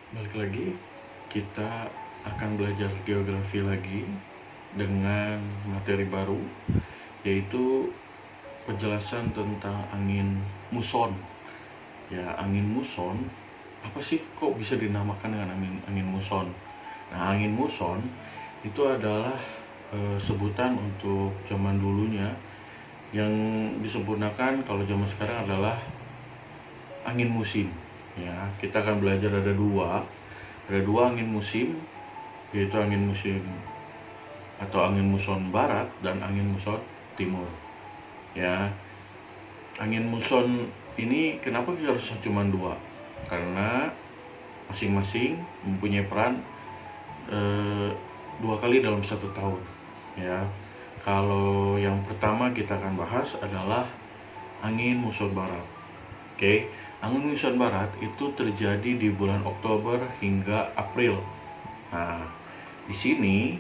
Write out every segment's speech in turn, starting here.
Balik lagi, kita akan belajar geografi lagi dengan materi baru, yaitu penjelasan tentang angin muson. Ya, angin muson, apa sih kok bisa dinamakan dengan angin muson? Nah, angin muson itu adalah sebutan untuk zaman dulunya yang disempurnakan kalau zaman sekarang adalah angin musim. Ya, kita akan belajar ada dua angin musim, yaitu angin musim atau angin muson barat dan angin muson timur. Ya, angin muson ini kenapa kita harus cuma dua? Karena masing-masing mempunyai peran dua kali dalam satu tahun. Ya, kalau yang pertama kita akan bahas adalah angin muson barat. Oke, angin muson barat itu terjadi di bulan Oktober hingga April. Nah, di sini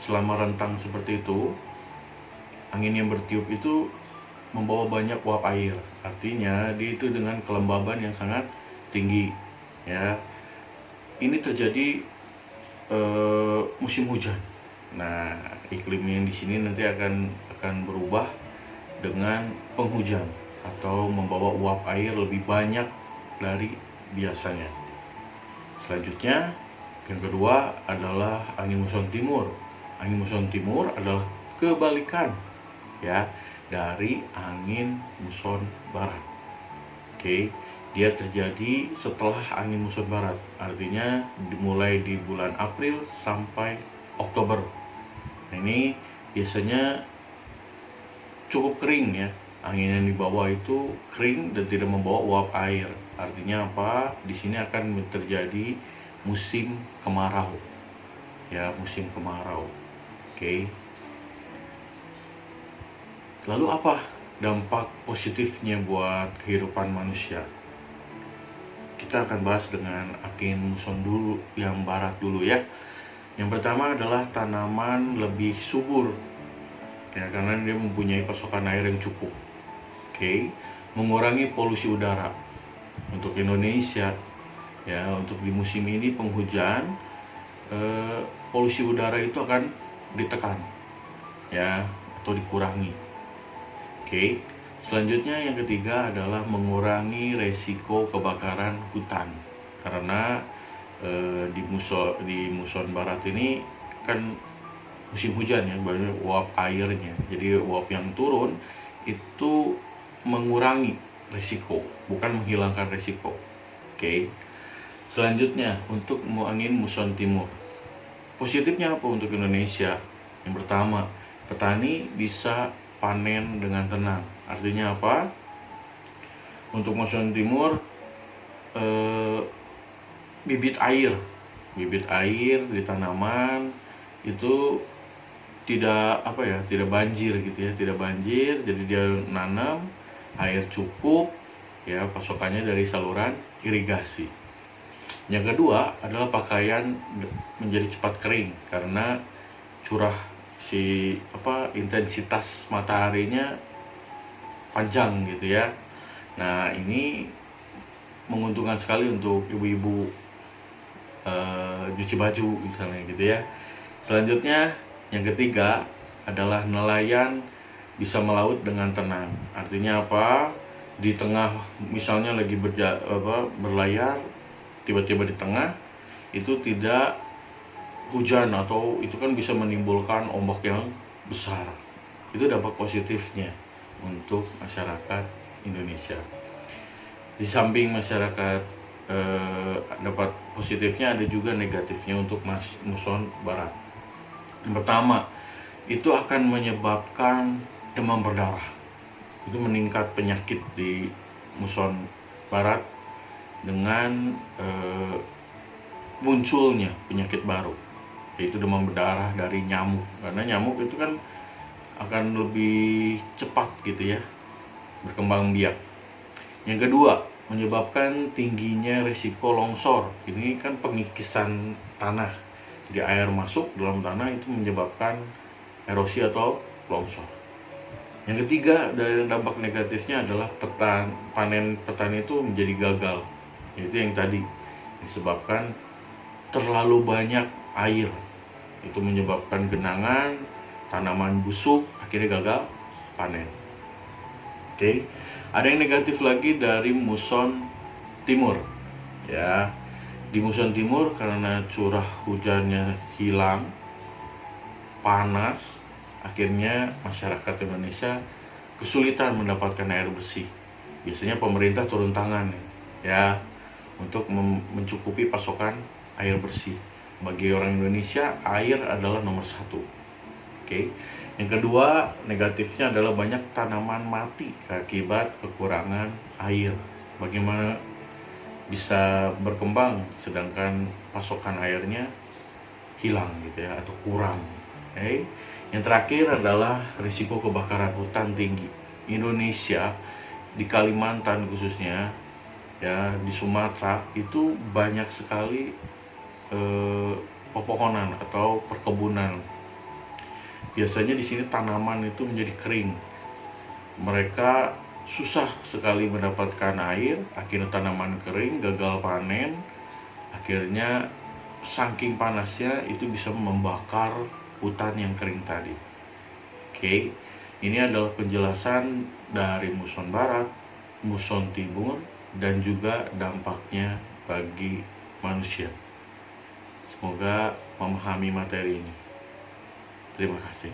selama rentang seperti itu, angin yang bertiup itu membawa banyak uap air. Artinya dia itu dengan kelembaban yang sangat tinggi. Ya, ini terjadi musim hujan. Nah, iklim yang di sini nanti akan berubah dengan penghujan atau membawa uap air lebih banyak dari biasanya. Selanjutnya, yang kedua adalah angin muson timur. Angin muson timur adalah kebalikan ya dari angin muson barat. Oke, dia terjadi setelah angin muson barat. Artinya dimulai di bulan April sampai Oktober. Nah, ini biasanya cukup kering ya. Angin yang dibawa itu kering dan tidak membawa uap air. Artinya apa? Di sini akan terjadi musim kemarau. Ya, musim kemarau. Oke. Lalu apa dampak positifnya buat kehidupan manusia? Kita akan bahas dengan angin muson dulu, yang barat dulu ya. Yang pertama adalah tanaman lebih subur. Ya, karena dia mempunyai pasokan air yang cukup. Oke. Mengurangi polusi udara. Untuk Indonesia ya, untuk di musim ini penghujan, polusi udara itu akan ditekan ya atau dikurangi. Oke. Selanjutnya yang ketiga adalah mengurangi resiko kebakaran hutan. Karena di muson barat ini kan musim hujan ya, banyak uap airnya. Jadi uap yang turun itu mengurangi resiko, bukan menghilangkan resiko. Oke. Selanjutnya untuk angin muson timur. Positifnya apa untuk Indonesia? Yang pertama, petani bisa panen dengan tenang. Artinya apa? Untuk muson timur, bibit air di tanaman itu tidak banjir gitu ya, tidak banjir. Jadi dia nanam, air cukup ya, pasokannya dari saluran irigasi. Yang kedua adalah pakaian menjadi cepat kering karena curah intensitas mataharinya panjang gitu ya. Nah, ini menguntungkan sekali untuk ibu-ibu cuci baju misalnya gitu ya. Selanjutnya yang ketiga adalah nelayan bisa melaut dengan tenang. Artinya apa? Di tengah misalnya lagi berlayar, tiba-tiba di tengah itu tidak hujan atau itu kan bisa menimbulkan ombak yang besar. Itu dampak positifnya untuk masyarakat Indonesia. Di samping masyarakat dapat positifnya, ada juga negatifnya untuk muson barat. Yang pertama, itu akan menyebabkan demam berdarah. Itu meningkat penyakit di muson barat dengan munculnya penyakit baru, yaitu demam berdarah dari nyamuk. Karena nyamuk itu kan akan lebih cepat gitu ya berkembang biak. Yang kedua, menyebabkan tingginya risiko longsor. Ini kan pengikisan tanah, jadi air masuk dalam tanah itu menyebabkan erosi atau longsor. Yang ketiga dari dampak negatifnya adalah panen petani itu menjadi gagal. Itu yang tadi, disebabkan terlalu banyak air. Itu menyebabkan genangan, tanaman busuk, akhirnya gagal panen. Oke. Ada yang negatif lagi dari muson timur. Ya. Di muson timur karena curah hujannya hilang, panas, akhirnya masyarakat Indonesia kesulitan mendapatkan air bersih. Biasanya pemerintah turun tangan ya untuk mencukupi pasokan air bersih. Bagi orang Indonesia, air adalah nomor satu. Oke. Yang kedua, negatifnya adalah banyak tanaman mati akibat kekurangan air. Bagaimana bisa berkembang sedangkan pasokan airnya hilang gitu ya, atau kurang. Oke. Yang terakhir adalah risiko kebakaran hutan tinggi. Indonesia di Kalimantan khususnya ya, di Sumatera itu banyak sekali pepohonan atau perkebunan. Biasanya di sini tanaman itu menjadi kering. Mereka susah sekali mendapatkan air, akhirnya tanaman kering, gagal panen. Akhirnya saking panasnya itu bisa membakar hutan yang kering tadi. Oke, ini adalah penjelasan dari muson barat, muson timur, dan juga dampaknya bagi manusia. Semoga memahami materi ini. Terima kasih.